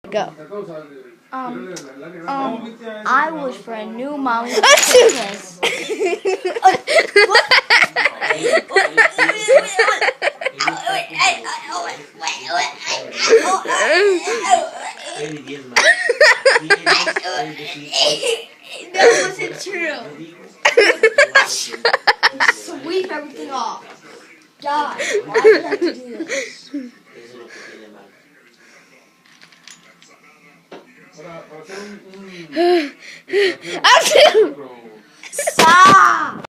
Go. I wish for a new mommy for Christmas. That wasn't true. Sweep everything off. God, why did I have to do this? ¡Achoo!